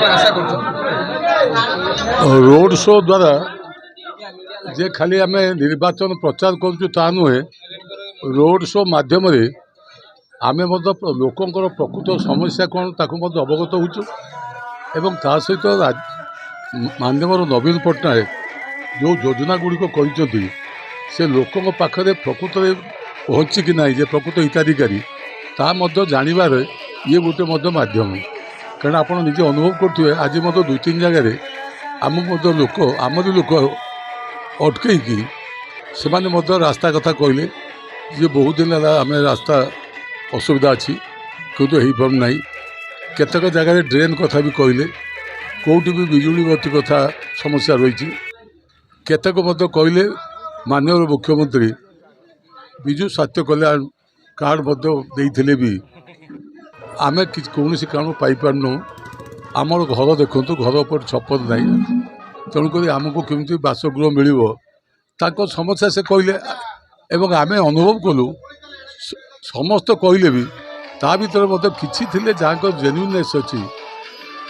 आशा कर road show द्वारा जे खाली आम निर्वाचन प्रचार करुँ नुहे रोड शो मध्यम आम लोकंर प्रकृत समस्या कौन ताकू अवगत होचु एवं ता सहित माननीय नवीन पट्टनायक जो योजना गुड़िक कर से लोकों पाखे प्रकृत पहुँची कि ना प्रकृत हिताधिकारी ता जानवर ये गोटे मध्यम कारण आप निजे अनुभव करुए आज दुई तीन जगह आम लोक आमरी लोक अटकई से रास्ता कथा कहले जे बहुत दिन आम रास्ता असुविधा अच्छी किंतु हो पारना केतक जगह ड्रेन कथा भी कहले कौटी भी बिजुली बत्ती कथा समस्या रही केतक कहले माननीय मुख्यमंत्री विजु स्वास्थ्य कल्याण कार्ड देते भी आम कौन कारण पाइपारनु आमर घर देखु घर पर छप्पर ना तेणुक आमको केमती बासगृह मिल समस्या से कहले एवं आम अनुभव कलु समस्त कहले भी ता भर मतलब किसी थे जहाँ जेन्युइननेस अच्छी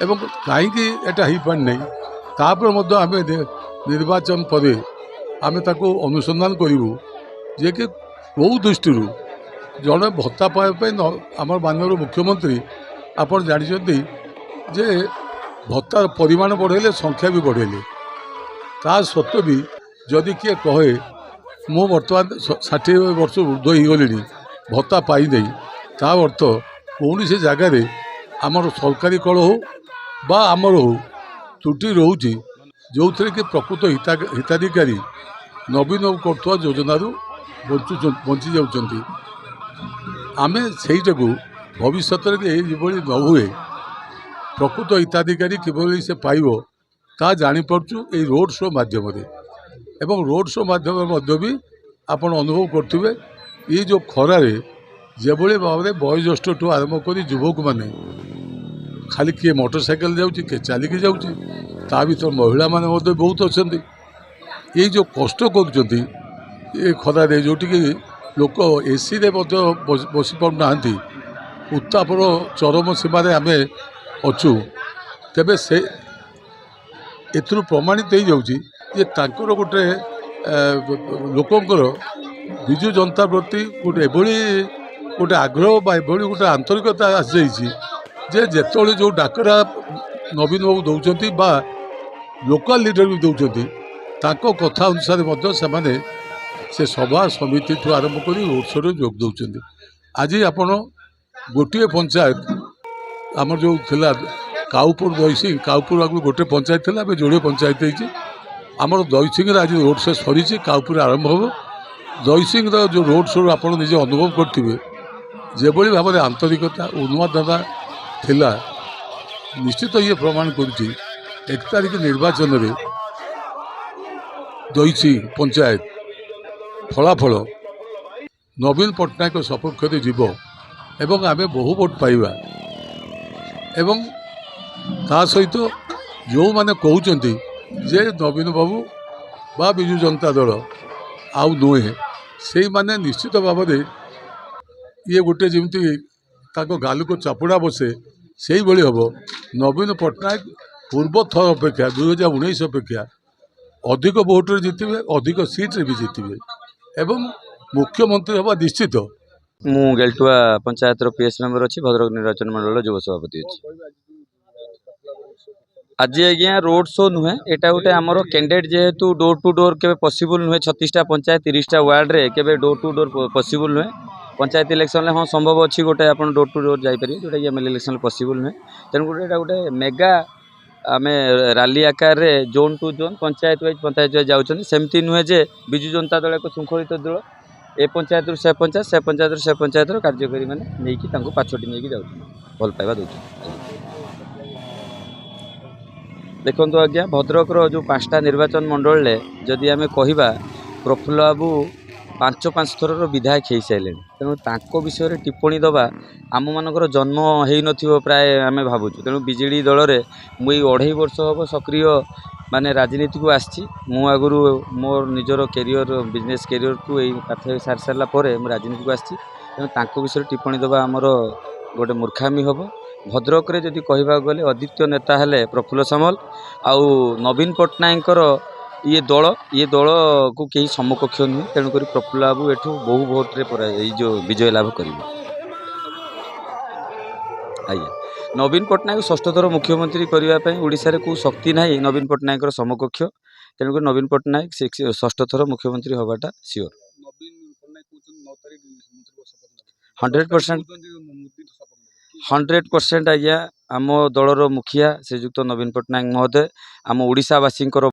एवं कहीं हो पारना तापर आम निर्वाचन पर आम ताको अनुसंधान करूँ जे कि बहुत दृष्टि जड़े भत्ता पाइबा आम माननीय मुख्यमंत्री आपड़ जानते जे भत्तार परिमाण बढ़ेले संख्या भी बढ़ेले ता सत्वे भी जदि किए कहे मु बर्तमान 60 वर्ष ऊर्ध हो गली भत्ता पाई नहीं ता अर्थ कौन से जगार आमर सरकारी कल हो बा आमर हो त्रुटि रोचे जो थे कि प्रकृत हिताधिकारी नवीन कर योजनारू बंची जाऊँच आम से भविष्य न हुए प्रकृत हिताधिकारी किभली से पाइब ता जापारचु ये रोड शो मध्यम एवं रोड शो मध्यम भी आपण अनुभव करुवे ये जो खरारे जेभली भाव में वयोज्येष्ठ ठूँ आरंभ कर युवक मैंने खाली किए मोटरसाइकेल जाऊँगी किए चलिकी जाऊँगी ता भर महिला मैंने बहुत अच्छा ये जो कष्ट कर खरारे जोटि लोक एसी रे बसी पाना उत्तापर चरम सीमार आम अच्छु तेबे से एथुरु प्रमाणित हो जाऊँगी जे तांकर गोटे लोकंकर विजु जनता प्रति गोटे एभली गोटे आग्रह बा एभली गोटे आंतरिकता आसी जे जेतोले जो डाकरा नवीन बाबू दौरान बा लोकल लीडर भी दौरान तांको कथा अनुसार से सभा समिति ठू आरंभ कर रोड शो जोग दौरान आज आपण गोटे पंचायत आमर जो थिला काउपुर दहीसिंह काउपुर आगे गोटे पंचायत थी आम जोड़े पंचायत होती आमर दहीसिंह आज रोड शो सरी काउपुर आरंभ हो दहीसिंह जो रोड शो आप निजे अनुभव करेंगे जेभली भाव में आंतरिकता उन्मादना थिला निश्चित ये प्रमाण कर 1 तारिख निर्वाचन में दहीसिंह पंचायत फलाफल नवीन पट्टनायक सपक्ष जीव एवं आम बहु भोट पाइबा एवं ता सहित जो मैंने कहते जे नवीन बाबू बा विजु जनता दल आउ नुहे से माने निश्चित भाव में ये गोटे जमी गाल को चापुड़ा बसे से भाई हम नवीन पट्टनायक पूर्व थर अपेक्षा 2019 अपेक्षा अधिक भोट्रे जीतबे अधिक सीट्रे भी जीतबे एवं मुख्यमंत्री हवा निश्चित। मु गेलटुआ पंचायत पीएस मेंबर अच्छी भद्रक निर्वाचन मंडल युव सभापति अच्छी आज आज्ञा रोड शो नुहे एटा गोटे आमर कैंडिडेट जेहेतु डोर टू डोर के पॉसिबल नुहे 36टा पंचायत 30टा वार्ड रे के डोर टू डोर पॉसिबल नुहे पंचायत इलेक्शन हाँ संभव अच्छी गोटे आप डोर टू डोर जापर जोटा कि एमएलए इलेक्शन पॉसिबल नुहे तेणु गोटे मेगा आम रैली आकार रे zone to zone panchayat wise जाऊँ सेमती नुहे जे विजु जनता दल एक श्रृंखलित दल ए पंचायत रू से पंचायत कार्यकारी मैंने पाछोटी नहीं जाऊँ भल पाइबा दौर देखो आज्ञा भद्रक जो 5टा निर्वाचन मंडल जदि आम कहवा प्रफुल्ल बाबू 5 थर विधायक हो सारे तेणु विषय में टिप्पणी दबा आम मानकर जन्म हो न प्राय आम भावुँ तेणु बीजेडी दल में मुझे 2.5 वर्ष हम सक्रिय माने राजनीति को आसी आगु मोर निजर कैरियर बिजनेस कैरियर को यही पाठ सारी सारापर राजनीति को आसी तेणु विषय टिप्पणी दबा आमर गोटे मूर्खामी हम ଭଦ୍ରକରେ ଯଦି କହିବାକୁ ଗଲେ ଅଦ୍ୱିତୀୟ ନେତା ହେଲେ ପ୍ରଫୁଲ୍ଲ ସାମଲ ଆଉ ନବୀନ ପଟ୍ଟନାୟକଙ୍କର ଇଏ ଦଳକୁ କେହି ସମକକ୍ଷ ନୁହେଁ। ତେଣୁକରି ପ୍ରଫୁଲ୍ଲ ବାବୁ ଏଠୁ ବହୁ ଭୋଟରେ ଏଇ ଯେଉଁ ବିଜୟ ଲାଭ କରିବେ। ଆଜ୍ଞା, ନବୀନ ପଟ୍ଟନାୟକ ଷଷ୍ଠ ଥର ମୁଖ୍ୟମନ୍ତ୍ରୀ କରିବା ପାଇଁ ଓଡ଼ିଶାରେ କେଉଁ ଶକ୍ତି ନାହିଁ ନବୀନ ପଟ୍ଟନାୟକର ସମକକ୍ଷ। ତେଣୁକରି ନବୀନ ପଟ୍ଟନାୟକ ଷଷ୍ଠ ଥର ମୁଖ୍ୟମନ୍ତ୍ରୀ ହେବାଟା ସିଓର। 100% ଆଜ୍ଞା, ଆମ ଦଳର ମୁଖିଆ ଶ୍ରୀଯୁକ୍ତ ନବୀନ ପଟ୍ଟନାୟକ ମହୋଦୟ ଆମ ଓଡ଼ିଶାବାସୀଙ୍କର